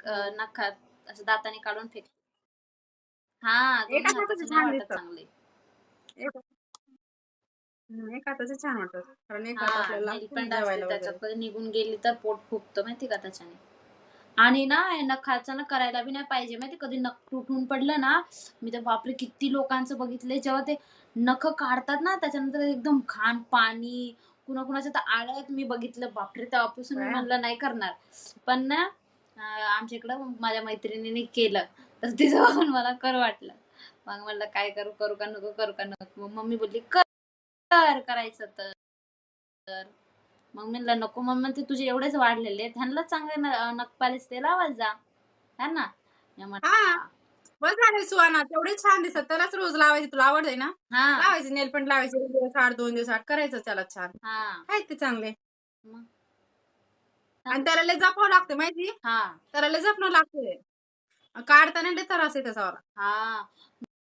नखात असं दाताने काढून फेक. हा, एका दोन्ही हाताचं हाताचे नाही छान वाटत दिसतात. चांगले. एक एक हाताचं छान वाटतात. कारण एक हात हा, आपल्याला नेल लागतो ना पेंट असते जेवायला त्याच्यात वगैरे. कधी निघून गेली तर पोट फुगतं माहिती का त्याच्याने. आणि ना हे नखाचं ना करायला बी नाही पाहिजे माहिती, कधी नख तुटून पडलं ना, मी तर बापरे किती लोकांचं बघितलंय जेव्हा ते नखं काढतात ना त्याच्यानंतर एकदम घाण पाणी, कुणाकुणाच्या तर आळ्यात मी बघितलं. बापरे! तेव्हापासून मी बाया म्हणलं नाही करणार. पण ना आमच्या इकडं माझ्या मैत्रिणीने केलं, तर तिचं बघून मला करू वाटलं. मग म्हणलं काय करू, करू का नको, करू का नको? मग मम्मी बोलली, "कर, करायचं तर." मग मी म्हणलं, "नको मम्मी, ते तुझे एवढेच वाढलेले आहेत, ह्यांना चांगले नखपालिश ते लावत जा." है ना? मी म्हटलं, हां. "हां." बस झाले सुहाना तेवढे छान दिसतात. त्यालाच रोज लावायची. तुला आवडते ना? हां, लावायची नेल पेंट लावायची 1 दिवस आड, 2 दिवस आड करायचं त्याला छान. हां. आहेत ते चांगले. मग आणि त्याला लय जपावं लागते माहिती? हां, त्याला लय जपणं लागते. काढताना लय त्रास आहे त्याचा. हां.